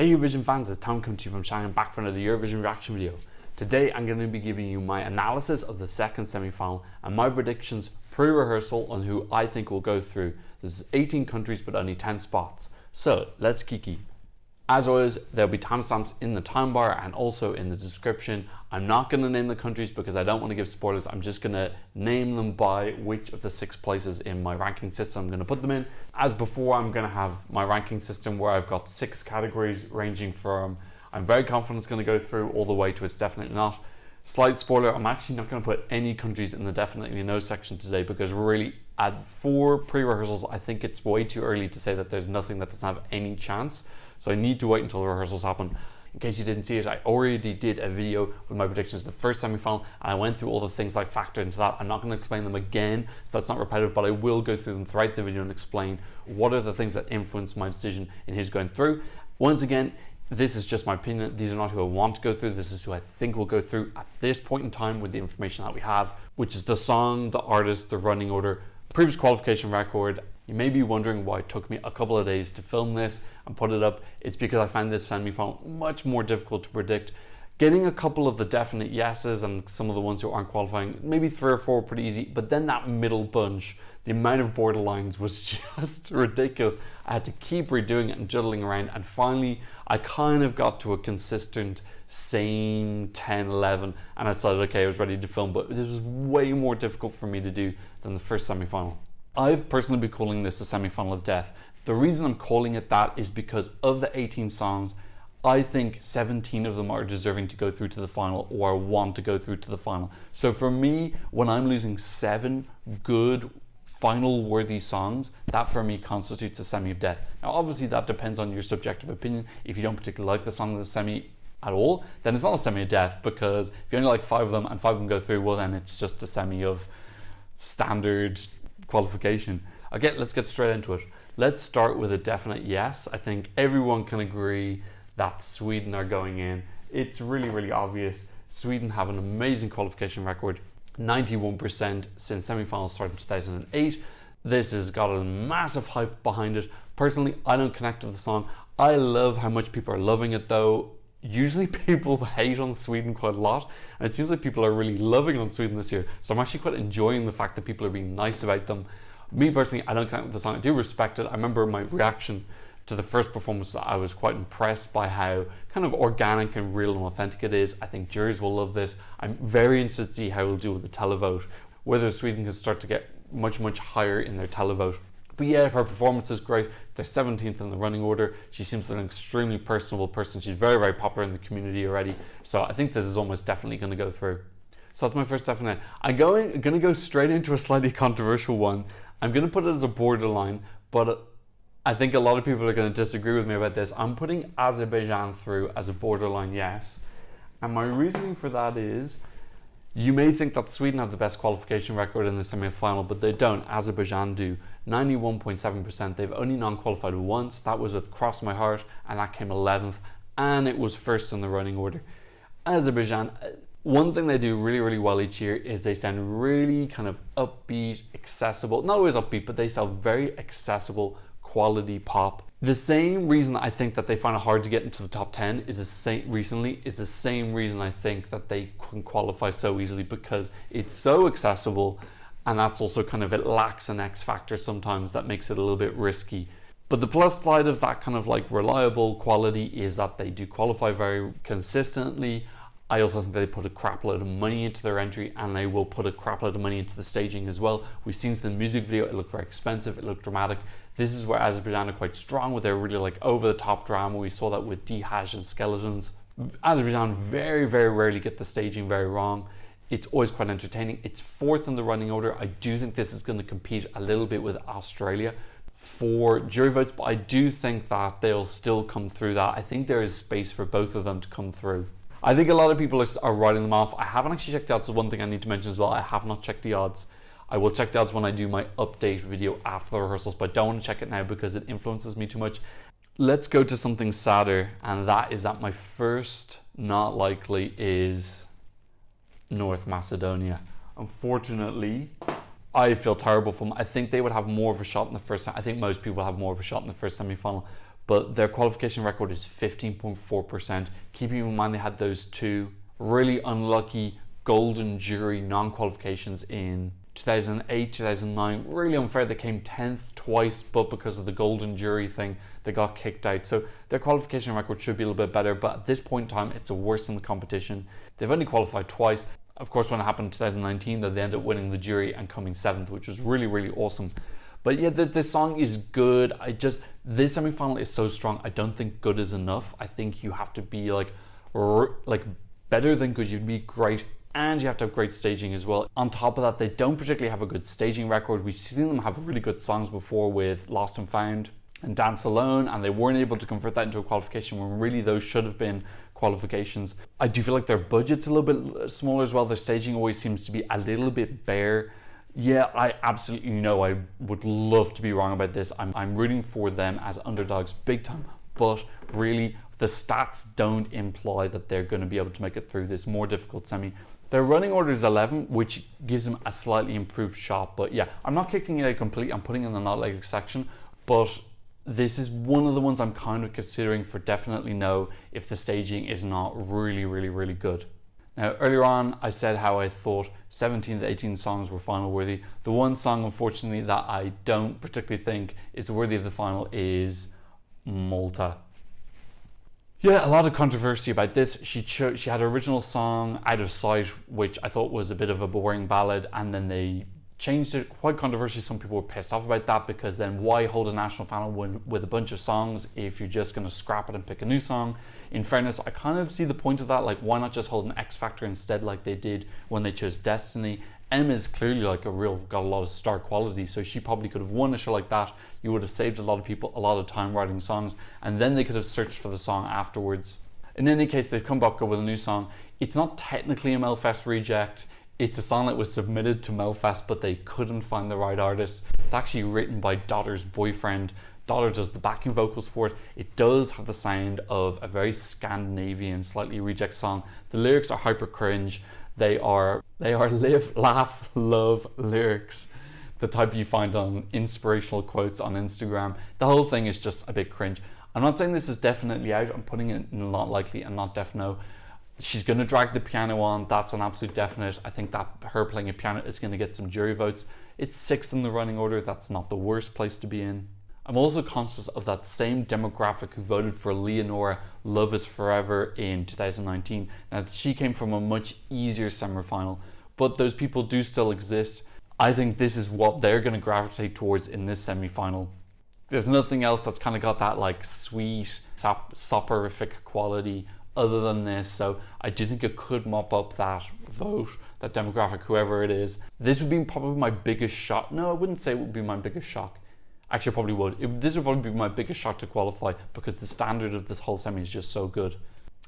Hey Eurovision fans, it's Tom coming to you from Shanghai, back for another Eurovision reaction video. Today I'm going to be giving you my analysis of the second semi-final and my predictions pre-rehearsal on who I think will go through. This is 18 countries but only 10 spots. So let's kiki. As always, there'll be timestamps in the time bar and also in the description. I'm not going to name the countries because I don't want to give spoilers. I'm just going to name them by which of the 6 places in my ranking system I'm going to put them in. As before, I'm going to have my ranking system where I've got 6 categories ranging from I'm very confident it's going to go through all the way to it's definitely not. Slight spoiler, I'm actually not going to put any countries in the definitely no section today because really for pre-rehearsals, I think it's way too early to say that there's nothing that doesn't have any chance. So I need to wait until the rehearsals happen. In case you didn't see it, I already did a video with my predictions of the first semi-final and I went through all the things I factored into that. I'm not going to explain them again, so that's not repetitive, but I will go through them throughout the video and explain what are the things that influenced my decision in who's going through. Once again, this is just my opinion. These are not who I want to go through. This is who I think will go through at this point in time with the information that we have, which is the song, the artist, the running order, previous qualification record. You may be wondering why it took me a couple of days to film this and put it up. It's because I found this semi-final much more difficult to predict. Getting a couple of the definite yeses and some of the ones who aren't qualifying, maybe 3 or 4 pretty easy, but then that middle bunch, the amount of borderlines was just ridiculous. I had to keep redoing it and juddling around, and finally I kind of got to a consistent same 10, 11, and I decided, okay, I was ready to film, but this is way more difficult for me to do than the first semi-final. I've personally been calling this a semi-final of death. The reason I'm calling it that is because of the 18 songs, I think 17 of them are deserving to go through to the final or want to go through to the final. So for me, when I'm losing 7 good final worthy songs, that for me constitutes a semi of death. Now obviously that depends on your subjective opinion. If you don't particularly like the song of the semi at all, then it's not a semi of death, because if you only like 5 of them and 5 of them go through, well then it's just a semi of standard qualification. Okay, let's get straight into it. Let's start with a definite yes. I think everyone can agree that Sweden are going in. It's really obvious. Sweden have an amazing qualification record, 91% since semi-finals started in 2008. This has got a massive hype behind it. Personally, I don't connect with the song. I love how much people are loving it though. Usually people hate on Sweden quite a lot, and it seems like people are really loving on Sweden this year. So I'm actually quite enjoying the fact that people are being nice about them. Me personally, I don't connect with the song. I do respect it. I remember my reaction to the first performance, I was quite impressed by how kind of organic and real and authentic it is. I think jurors will love this. I'm very interested to see how we'll do with the televote, whether Sweden can start to get much higher in their televote. But yeah, her performance is great. They're 17th in the running order. She seems like an extremely personable person. She's very popular in the community already. So I think this is almost definitely going to go through. So that's my first definite. I'm going to go straight into a slightly controversial one. I'm going to put it as a borderline, but I think a lot of people are going to disagree with me about this. I'm putting Azerbaijan through as a borderline yes. And my reasoning for that is, you may think that Sweden have the best qualification record in the semi-final, but they don't. Azerbaijan do. 91.7%. They've only non-qualified once. That was with Cross My Heart, and that came 11th, and it was first in the running order. Azerbaijan, one thing they do really well each year is they sound really kind of upbeat, accessible. Not always upbeat, but they sound very accessible, quality pop. The same reason I think that they find it hard to get into the top 10 is the same reason I think that they can qualify so easily, because it's so accessible, and that's also kind of, it lacks an X factor sometimes that makes it a little bit risky. But the plus side of that kind of like reliable quality is that they do qualify very consistently. I also think they put a crap load of money into their entry, and they will put a crap load of money into the staging as well. We've seen the music video, it looked very expensive, it looked dramatic. This is where Azerbaijan are quite strong with their really like over the top drama. We saw that with Dehash and Skeletons. Azerbaijan very rarely get the staging very wrong. It's always quite entertaining. It's 4th in the running order. I do think this is going to compete a little bit with Australia for jury votes, but I do think that they'll still come through that. I think there is space for both of them to come through. I think a lot of people are writing them off. I haven't actually checked the odds. So one thing I need to mention as well, I have not checked the odds. I will check the odds when I do my update video after the rehearsals, but I don't want to check it now because it influences me too much. Let's go to something sadder, and that is that my first not likely is North Macedonia. Unfortunately, I feel terrible for them. I think they would have more of a shot in the first. I think most people have more of a shot in the first semi-final, but their qualification record is 15.4%. Keeping in mind they had those two really unlucky golden jury non-qualifications in 2008, 2009, really unfair. They came 10th twice, but because of the golden jury thing, they got kicked out. So their qualification record should be a little bit better, but at this point in time, it's worse than the competition. They've only qualified twice. Of course, when it happened in 2019, though, they ended up winning the jury and coming 7th, which was really, really awesome. But yeah, this song is good. This semi-final is so strong. I don't think good is enough. I think you have to be like better than good. You'd be great, and you have to have great staging as well. On top of that, they don't particularly have a good staging record. We've seen them have really good songs before with Lost and Found and Dance Alone, and they weren't able to convert that into a qualification when really those should have been qualifications. I do feel like their budget's a little bit smaller as well. Their staging always seems to be a little bit bare. Yeah, I absolutely know I would love to be wrong about this. I'm rooting for them as underdogs big time, but really the stats don't imply that they're going to be able to make it through this more difficult semi. Their running order is 11, which gives them a slightly improved shot. But yeah, I'm not kicking it out completely. I'm putting it in the not likely section. But this is one of the ones I'm kind of considering for definitely no if the staging is not really, really, really good. Now, earlier on, I said how I thought 17 to 18 songs were final worthy. The one song, unfortunately, that I don't particularly think is worthy of the final is Malta. Yeah, a lot of controversy about this. She had her original song Out of Sight, which I thought was a bit of a boring ballad, and then they changed it. Quite controversial. Some people were pissed off about that, because then why hold a national final with a bunch of songs if you're just going to scrap it and pick a new song? In fairness, I kind of see the point of that. Like, why not just hold an X Factor instead, like they did when they chose Destiny? Emma's clearly like got a lot of star quality, so she probably could have won a show like that. You would have saved a lot of people a lot of time writing songs, and then they could have searched for the song afterwards. In any case, they've come back up with a new song. It's not technically a Melfest reject. It's a song that was submitted to Melfest, but they couldn't find the right artist. It's actually written by Dotter's boyfriend. Dotter does the backing vocals for it. It does have the sound of a very Scandinavian, slightly reject song. The lyrics are hyper cringe. They are live, laugh, love lyrics, the type you find on inspirational quotes on Instagram. The whole thing is just a bit cringe. I'm not saying this is definitely out. I'm putting it in not likely and not def no. She's going to drag the piano on. That's an absolute definite. I think that her playing a piano is going to get some jury votes. It's 6th in the running order. That's not the worst place to be in. I'm also conscious of that same demographic who voted for Leonora Love Is Forever in 2019. Now, she came from a much easier semi-final, but those people do still exist. I think this is what they're going to gravitate towards in this semi-final. There's nothing else that's kind of got that like sweet, soporific quality other than this, so I do think it could mop up that vote, that demographic, whoever it is. This would be probably my biggest shock. No, I wouldn't say it would be my biggest shock. Actually, I probably would. This would probably be my biggest shock to qualify, because the standard of this whole semi is just so good.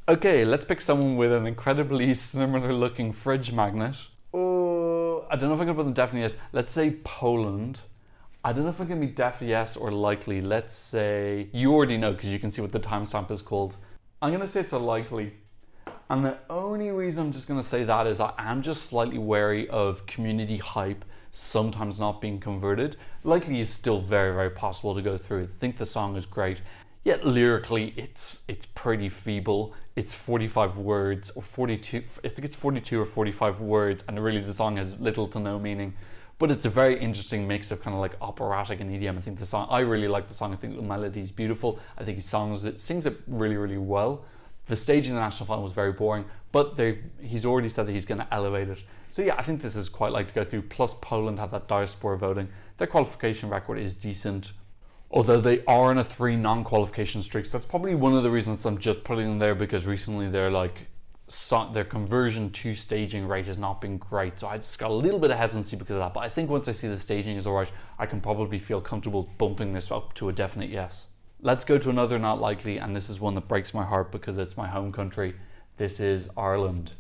Okay, let's pick someone with an incredibly similar looking fridge magnet. Oh, I don't know if I can put them definitely yes. Let's say Poland. I don't know if I can be definitely yes or likely. Let's say, you already know because you can see what the timestamp is called. I'm going to say it's a likely. And the only reason I'm just going to say that is I am just slightly wary of community hype sometimes not being converted. Likely is still very, very possible to go through. I think the song is great. Yet lyrically, it's pretty feeble. It's 45 words or 42. I think it's 42 or 45 words, and really the song has little to no meaning. But it's a very interesting mix of kind of like operatic and EDM. I think the song, I really like the song. I think the melody is beautiful. I think he sings it really, really well. The stage in the national final was very boring, but he's already said that he's going to elevate it. So yeah, I think this is quite like to go through. Plus Poland have that diaspora voting. Their qualification record is decent, although they are in a 3 non-qualification streak. So that's probably one of the reasons I'm just putting them there, because recently their conversion to staging rate has not been great. So I just got a little bit of hesitancy because of that. But I think once I see the staging is all right, I can probably feel comfortable bumping this up to a definite yes. Let's go to another not likely, and this is one that breaks my heart because it's my home country. This is Ireland.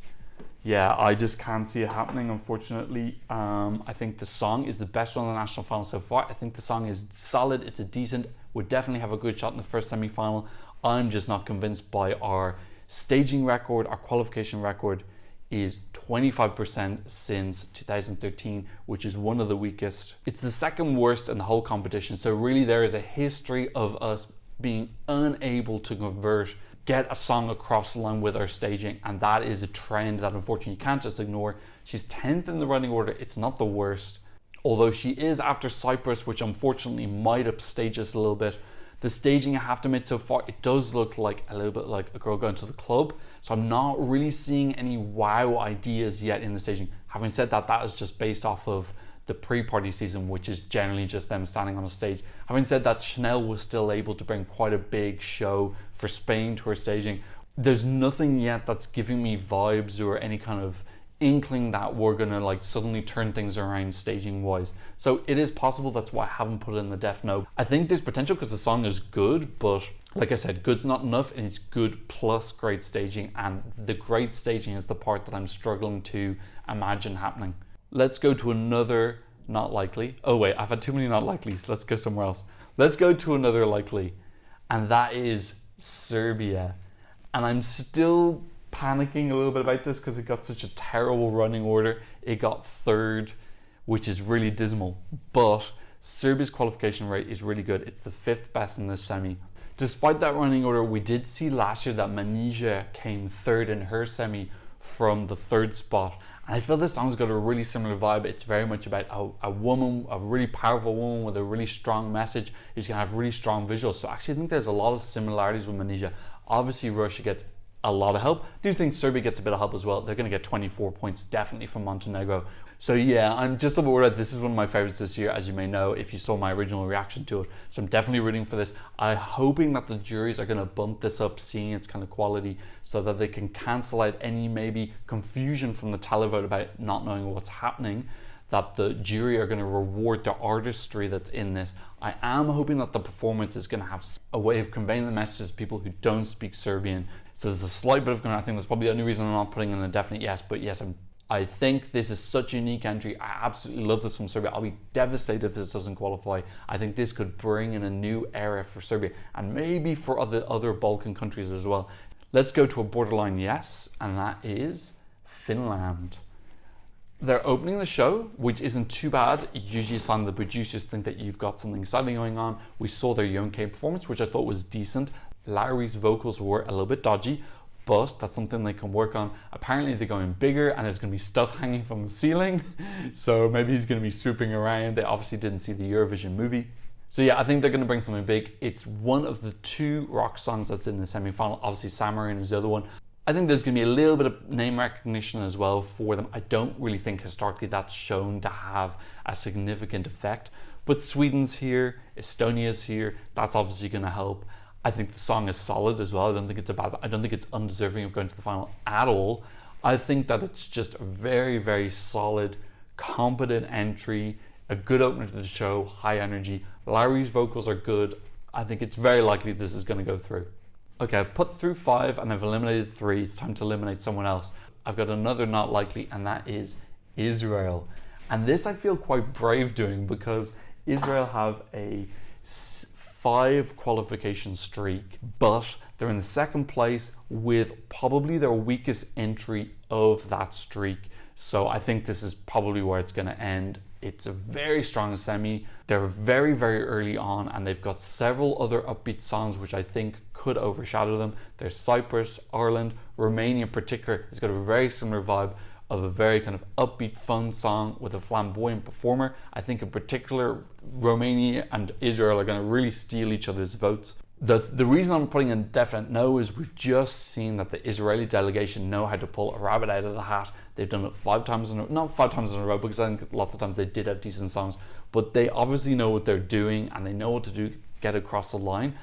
Yeah, I just can't see it happening, unfortunately. I think the song is the best one in the national final so far. I think the song is solid. It's a decent, would definitely have a good shot in the first semi-final. I'm just not convinced by our staging record. Our qualification record is 25% since 2013, which is one of the weakest. It's the second worst in the whole competition. So really there is a history of us being unable to get a song across the line with her staging, and that is a trend that unfortunately you can't just ignore. She's 10th in the running order. It's not the worst, although she is after Cyprus, which unfortunately might upstage us a little bit. The staging, I have to admit, so far, it does look like a little bit like a girl going to the club. So I'm not really seeing any wow ideas yet in the staging. Having said that, that is just based off of the pre-party season, which is generally just them standing on a stage. Having said that, Chanel was still able to bring quite a big show for Spain to her staging. There's nothing yet that's giving me vibes or any kind of inkling that we're gonna like suddenly turn things around staging wise. So it is possible, that's why I haven't put it in the def no. I think there's potential because the song is good, but like I said, good's not enough, and it's good plus great staging, and the great staging is the part that I'm struggling to imagine happening. Let's go to another not likely. Oh wait, I've had too many not likelies. Let's go somewhere else. Let's go to another likely, and that is Serbia. And I'm still panicking a little bit about this because it got such a terrible running order. It got third, which is really dismal, but Serbia's qualification rate is really good. It's the 5th best in this semi. Despite that running order, we did see last year that Manija came third in her semi from the 3rd spot. And I feel this song's got a really similar vibe. It's very much about a woman, a really powerful woman with a really strong message who's gonna have really strong visuals. So actually I think there's a lot of similarities with Manija. Obviously Russia gets a lot of help. I do think Serbia gets a bit of help as well. They're going to get 24 points definitely from Montenegro. So yeah, I'm just about worried. This is one of my favorites this year, as you may know if you saw my original reaction to it. So I'm definitely rooting for this. I'm hoping that the juries are going to bump this up, seeing its kind of quality, so that they can cancel out any maybe confusion from the televote about not knowing what's happening, that the jury are going to reward the artistry that's in this. I am hoping that the performance is going to have a way of conveying the messages to people who don't speak Serbian. So there's a slight bit of, I think that's probably the only reason I'm not putting in a definite yes, but yes, I think this is such a unique entry. I absolutely love this from Serbia. I'll be devastated if this doesn't qualify. I think this could bring in a new era for Serbia and maybe for other Balkan countries as well. Let's go to a borderline yes, and that is Finland. They're opening the show, which isn't too bad. It's usually a sign the producers think that you've got something exciting going on. We saw their Young-K performance, which I thought was decent. Larry's vocals were a little bit dodgy, but that's something they can work on. Apparently they're going bigger and there's going to be stuff hanging from the ceiling. So maybe he's going to be swooping around. They obviously didn't see the Eurovision movie. So yeah, I think they're going to bring something big. It's one of the 2 rock songs that's in the semi-final. Obviously Samarin is the other one. I think there's going to be a little bit of name recognition as well for them. I don't really think historically that's shown to have a significant effect. But Sweden's here, Estonia's here. That's obviously going to help. I think the song is solid as well. I don't think it's undeserving of going to the final at all. I think that it's just a very, very solid, competent entry, a good opener to the show, high energy. Larry's vocals are good. I think it's very likely this is going to go through. Okay, I've put through 5 and I've eliminated 3. It's time to eliminate someone else. I've got another not likely, and that is Israel. And this I feel quite brave doing because Israel have a 5 qualification streak, but they're in the 2nd place with probably their weakest entry of that streak. So I think this is probably where it's going to end. It's a very strong semi. They're very, very early on, and they've got several other upbeat songs which I think could overshadow them. There's Cyprus, Ireland, Romania in particular has got a very similar vibe of a very kind of upbeat, fun song with a flamboyant performer. I think in particular, Romania and Israel are going to really steal each other's votes. The reason I'm putting in definite no is we've just seen that the Israeli delegation know how to pull a rabbit out of the hat. They've done it 5 times in a row, not 5 times in a row, because I think lots of times they did have decent songs, but they obviously know what they're doing and they know what to do to get across the line.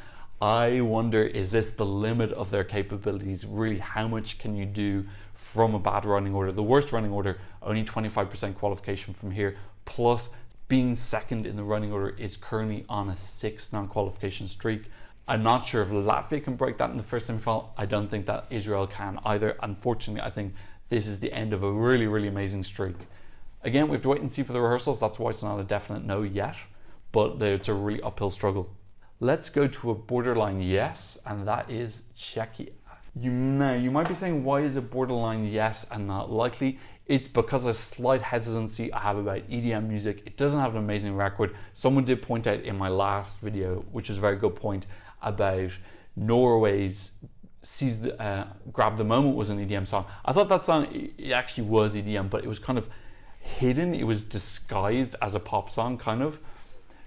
I wonder, is this the limit of their capabilities? Really, how much can you do from a bad running order? The worst running order, only 25% qualification from here, plus being 2nd in the running order is currently on a 6 non-qualification streak. I'm not sure if Latvia can break that in the first semi-final. I don't think that Israel can either. Unfortunately, I think this is the end of a really, really amazing streak. Again, we have to wait and see for the rehearsals. That's why it's not a definite no yet, but it's a really uphill struggle. Let's go to a borderline yes, and that is Czechia. You might be saying, why is it borderline yes and not likely? It's because of a slight hesitancy I have about EDM music. It doesn't have an amazing record. Someone did point out in my last video, which is a very good point, about Norway's Grab the Moment was an EDM song. I thought that song, it actually was EDM, but it was kind of hidden. It was disguised as a pop song, kind of.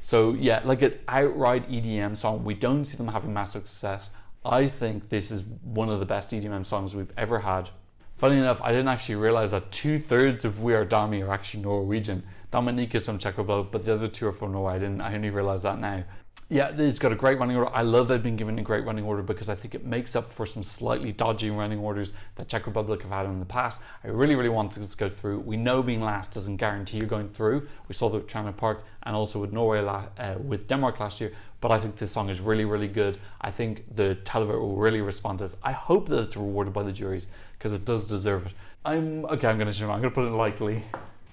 So yeah, like an outright EDM song, we don't see them having massive success. I think this is one of the best EDM songs we've ever had. Funny enough, I didn't actually realize that 2/3 of We Are Dami are actually Norwegian. Dominik is from Czech Republic, but the other two are from Norway. I only realized that now. Yeah, it's got a great running order. I love they've been given a great running order because I think it makes up for some slightly dodgy running orders that Czech Republic have had in the past. I really, really want to go through. We know being last doesn't guarantee you're going through. We saw that with China Park and also with Norway, with Denmark last year. But I think this song is really, really good. I think the televote will really respond to this. I hope that it's rewarded by the juries because it does deserve it. I'm going to put it lightly.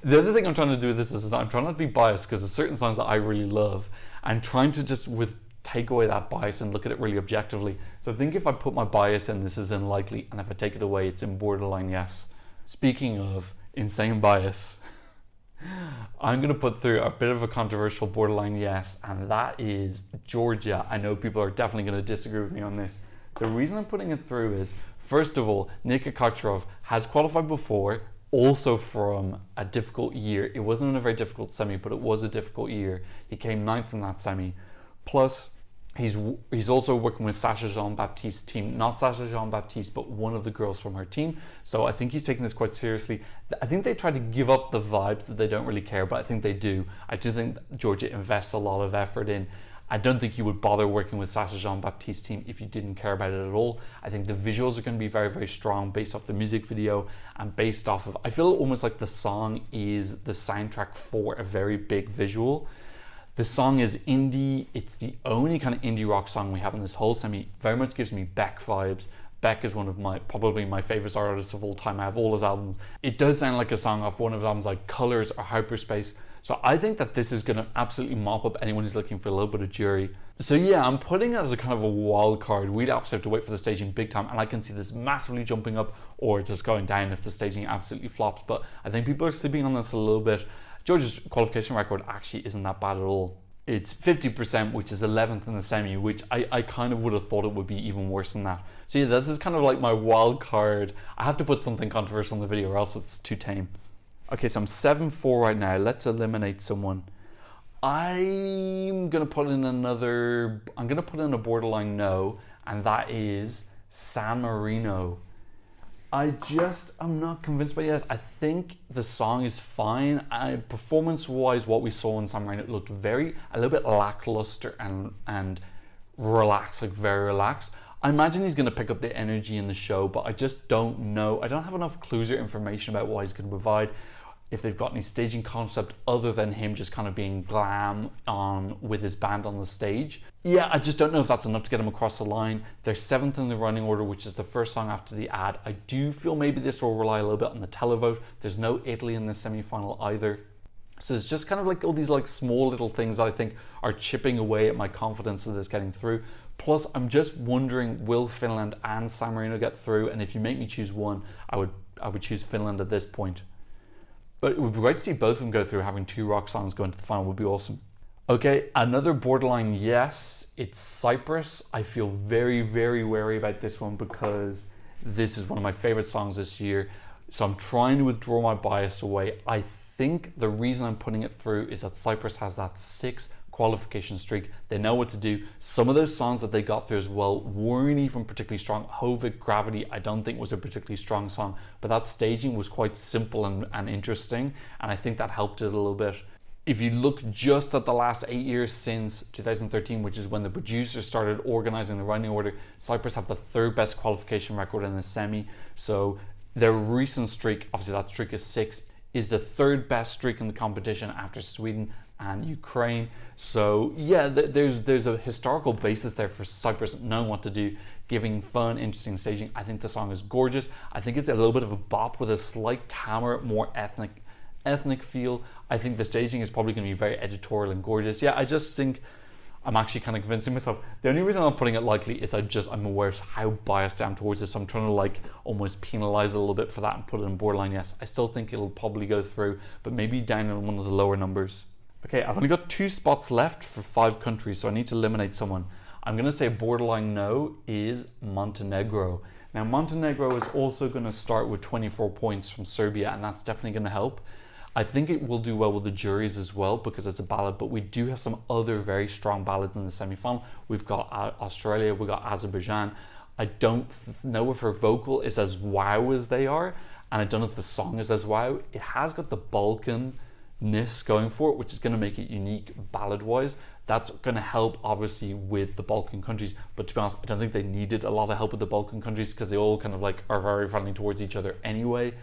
The other thing I'm trying to do with this is I'm trying not to be biased because there's certain songs that I really love. I'm trying to just take away that bias and look at it really objectively. So I think if I put my bias in, this is in likely, and if I take it away, it's in borderline yes. Speaking of insane bias, I'm going to put through a bit of a controversial borderline yes, and that is Georgia. I know people are definitely going to disagree with me on this. The reason I'm putting it through is, first of all, Nika Kucherov has qualified before, also from a difficult year. It wasn't a very difficult semi, but it was a difficult year. He came 9th in that semi. Plus, he's also working with Sasha Jean-Baptiste's team. Not Sasha Jean-Baptiste, but one of the girls from her team. So I think he's taking this quite seriously. I think they try to give up the vibes that they don't really care, but I think they do. I do think Georgia invests a lot of effort in. I don't think you would bother working with Sasha Jean-Baptiste's team if you didn't care about it at all. I think the visuals are going to be very, very strong based off the music video and based off of, I feel almost like the song is the soundtrack for a very big visual. The song is indie. It's the only kind of indie rock song we have in this whole semi. Very much gives me Beck vibes. Beck is one of probably my favorite artists of all time. I have all his albums. It does sound like a song off one of his albums like Colors or Hyperspace. So I think that this is going to absolutely mop up anyone who's looking for a little bit of jury. So yeah, I'm putting it as a kind of a wild card. We'd obviously have to wait for the staging big time, and I can see this massively jumping up or just going down if the staging absolutely flops. But I think people are sleeping on this a little bit. Georgia's qualification record actually isn't that bad at all. It's 50%, which is 11th in the semi, which I kind of would have thought it would be even worse than that. So yeah, this is kind of like my wild card. I have to put something controversial in the video or else it's too tame. Okay, so I'm 7-4 right now. Let's eliminate someone. I'm gonna put in a borderline no, and that is San Marino. I'm not convinced by yes. I think the song is fine. Performance-wise, what we saw in San Marino, it looked a little bit lackluster and relaxed, like very relaxed. I imagine he's going to pick up the energy in the show, but I just don't know. I don't have enough clues or information about what he's going to provide. If they've got any staging concept other than him just kind of being glam on with his band on the stage. Yeah, I just don't know if that's enough to get him across the line. They're 7th in the running order, which is the first song after the ad. I do feel maybe this will rely a little bit on the televote. There's no Italy in the semi-final either. So it's just kind of like all these like small little things that I think are chipping away at my confidence of this getting through. Plus, I'm just wondering, will Finland and San Marino get through? And if you make me choose one, I would choose Finland at this point. But it would be great to see both of them go through. Having two rock songs go into the final would be awesome. Okay, another borderline yes, it's Cyprus. I feel very, very wary about this one because this is one of my favorite songs this year. So I'm trying to withdraw my bias away. I think the reason I'm putting it through is that Cyprus has that 6 qualification streak. They know what to do. Some of those songs that they got through as well weren't even particularly strong. Hovig, Gravity, I don't think was a particularly strong song, but that staging was quite simple and interesting, and I think that helped it a little bit. If you look just at the last 8 years since 2013, which is when the producers started organizing the running order, Cyprus have the 3rd best qualification record in the semi. So their recent streak, obviously that streak is 6, is the 3rd best streak in the competition after Sweden and Ukraine. So yeah, there's a historical basis there for Cyprus knowing what to do, giving fun, interesting staging. I think the song is gorgeous. I think it's a little bit of a bop with a slight calmer, more ethnic feel. I think the staging is probably going to be very editorial and gorgeous. Yeah, I just think I'm actually kind of convincing myself. The only reason I'm putting it lightly is I'm aware of how biased I am towards this. So I'm trying to like almost penalize it a little bit for that and put it in borderline yes. I still think it'll probably go through, but maybe down in one of the lower numbers. Okay, I've only got 2 spots left for 5 countries, so I need to eliminate someone. I'm going to say borderline no is Montenegro. Now, Montenegro is also going to start with 24 points from Serbia, and that's definitely going to help. I think it will do well with the juries as well because it's a ballad, but we do have some other very strong ballads in the semi-final. We've got Australia, we've got Azerbaijan. I don't know if her vocal is as wow as they are, and I don't know if the song is as wow. It has got the Balkan-ness going for it, which is going to make it unique ballad-wise. That's going to help, obviously, with the Balkan countries. But to be honest, I don't think they needed a lot of help with the Balkan countries because they all kind of like are very friendly towards each other anyway.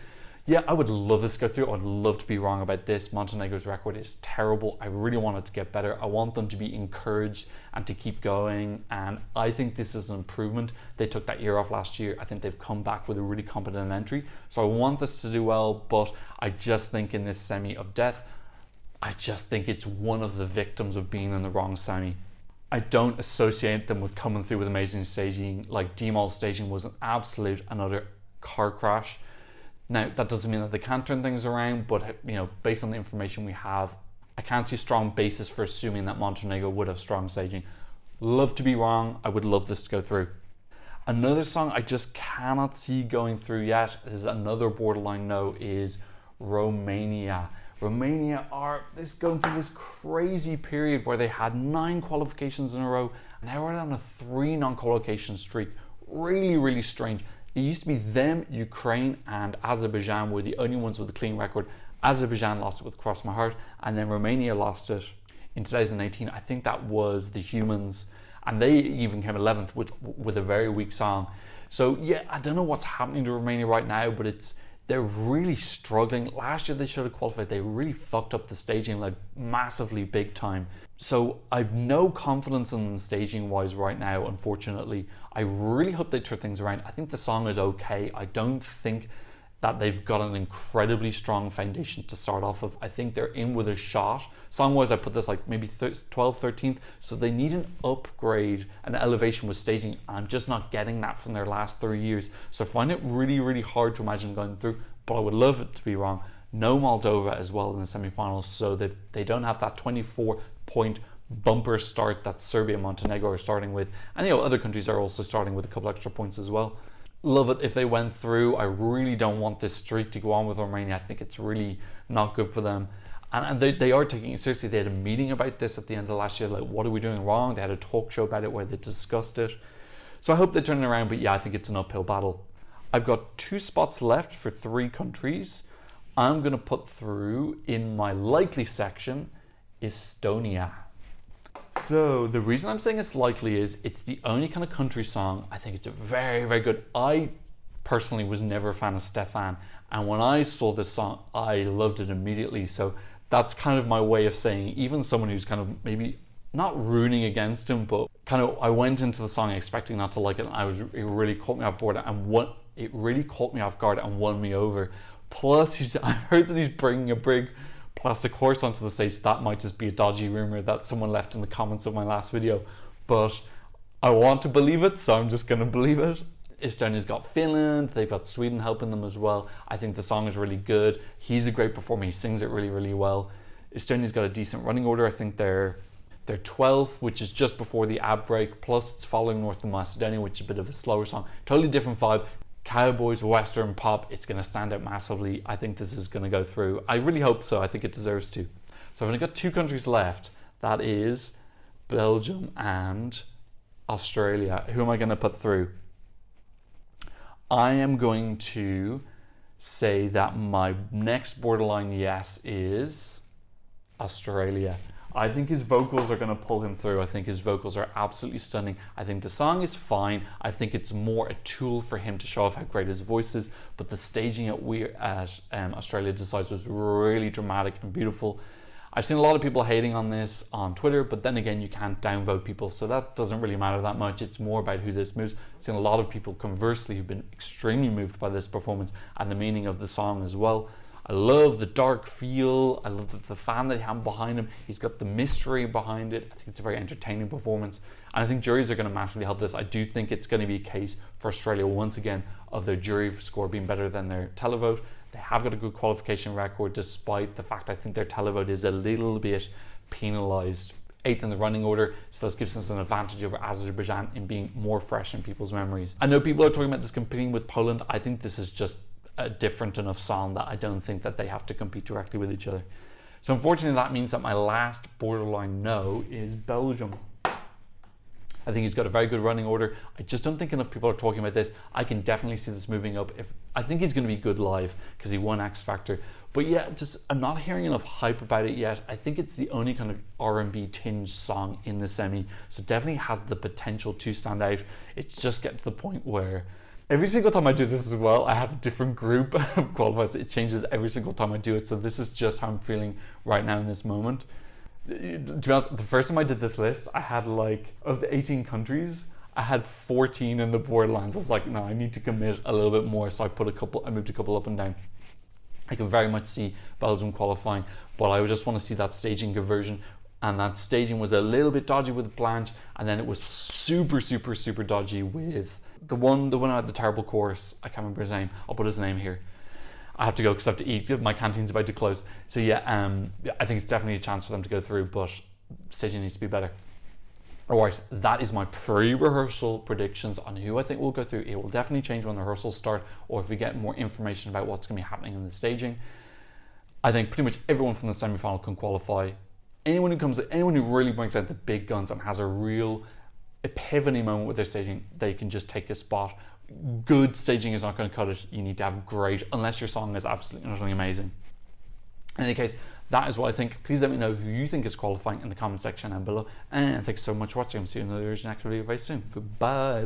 Yeah, I would love this to go through. I'd love to be wrong about this. Montenegro's record is terrible. I really want it to get better. I want them to be encouraged and to keep going. And I think this is an improvement. They took that year off last year. I think they've come back with a really competent entry. So I want this to do well, but I just think in this semi of death, I just think it's one of the victims of being in the wrong semi. I don't associate them with coming through with amazing staging. Like D-Moll staging was an absolute another car crash. Now, that doesn't mean that they can't turn things around, but you know, based on the information we have, I can't see a strong basis for assuming that Montenegro would have strong staging. Love to be wrong. I would love this to go through. Another song I just cannot see going through yet is another borderline no is Romania. Romania are going through this crazy period where they had 9 qualifications in a row. Now we're on a 3 non-qualification streak. Really, really strange. It used to be them, Ukraine, and Azerbaijan were the only ones with a clean record. Azerbaijan lost it with Cross My Heart, and then Romania lost it in 2018. I think that was the Humans, and they even came 11th with a very weak song. So yeah, I don't know what's happening to Romania right now, but they're really struggling. Last year they should have qualified. They really fucked up the staging like massively big time. So I've no confidence in them staging wise right now, unfortunately. I really hope they turn things around. I think the song is okay. I don't think that they've got an incredibly strong foundation to start off of. I think they're in with a shot. Song wise, I put this like maybe 12th, 13th. So they need an upgrade, an elevation with staging. I'm just not getting that from their last 3 years. So I find it really, really hard to imagine going through, but I would love it to be wrong. No Moldova as well in the semi-finals, so they don't have that 24-point bumper start that Serbia and Montenegro are starting with. And you know, other countries are also starting with a couple extra points as well. Love it if they went through. I really don't want this streak to go on with Romania. I think it's really not good for them. And they are taking it seriously. They had a meeting about this at the end of last year, like what are we doing wrong? They had a talk show about it where they discussed it. So I hope they turn it around, but yeah, I think it's an uphill battle. I've got 2 spots left for 3 countries. I'm going to put through in my likely section Estonia. So the reason I'm saying it's likely is it's the only kind of country song. I think it's very, very good. I personally was never a fan of Stefan, and when I saw this song, I loved it immediately. So that's kind of my way of saying, even someone who's kind of maybe not rooting against him, but kind of I went into the song expecting not to like it, and it really caught me off board, and it really caught me off guard and won me over. Plus, I heard that he's bringing a big plastic horse onto the stage. That might just be a dodgy rumor that someone left in the comments of my last video, but I want to believe it, so I'm just going to believe it. Estonia's got Finland, they've got Sweden helping them as well. I think the song is really good. He's a great performer, he sings it really, really well. Estonia's got a decent running order. I think they're 12th, which is just before the ad break, plus it's following North Macedonia, which is a bit of a slower song. Totally different vibe. Cowboys, Western pop, it's going to stand out massively. I think this is going to go through. I really hope so. I think it deserves to. So I've only got 2 countries left. That is Belgium and Australia. Who am I going to put through? I am going to say that my next borderline yes is Australia. I think his vocals are going to pull him through. I think his vocals are absolutely stunning. I think the song is fine. I think it's more a tool for him to show off how great his voice is. But the staging at Australia Decides was really dramatic and beautiful. I've seen a lot of people hating on this on Twitter, but then again, you can't downvote people, so that doesn't really matter that much. It's more about who this moves. I've seen a lot of people conversely who've been extremely moved by this performance and the meaning of the song as well. I love the dark feel. I love the fan that he had behind him. He's got the mystery behind it. I think it's a very entertaining performance. And I think juries are going to massively help this. I do think it's going to be a case for Australia once again of their jury score being better than their televote. They have got a good qualification record despite the fact I think their televote is a little bit penalised. 8th in the running order, so this gives us an advantage over Azerbaijan in being more fresh in people's memories. I know people are talking about this competing with Poland. I think this is just a different enough song that I don't think that they have to compete directly with each other. So unfortunately that means that my last borderline no is Belgium. I think he's got a very good running order. I just don't think enough people are talking about this. I can definitely see this moving up. I think he's going to be good live because he won X Factor. But yeah, I'm not hearing enough hype about it yet. I think it's the only kind of R&B tinge song in the semi, so definitely has the potential to stand out. It's just getting to the point where every single time I do this as well, I have a different group of qualifiers. It changes every single time I do it. So this is just how I'm feeling right now in this moment. To be honest, the first time I did this list, I had like, of the 18 countries, I had 14 in the borderlands. I was like, no, I need to commit a little bit more. So I moved a couple up and down. I can very much see Belgium qualifying, but I just want to see that staging conversion. And that staging was a little bit dodgy with Blanche, and then it was super, super, super dodgy with the one who had the terrible chorus. I can't remember his name. I'll put his name here. I have to go because I have to eat. My canteen's about to close. So yeah, I think it's definitely a chance for them to go through, but staging needs to be better. All right, that is my pre-rehearsal predictions on who I think will go through. It will definitely change when the rehearsals start, or if we get more information about what's going to be happening in the staging. I think pretty much everyone from the semi-final can qualify. Anyone who really brings out the big guns and has a real epiphany moment with their staging, they can just take a spot. Good staging is not going to cut it. You need to have great, unless your song is absolutely utterly amazing. In any case, that is what I think. Please let me know who you think is qualifying in the comment section down below. And thanks so much for watching. I'll see you in another next video very soon. Goodbye.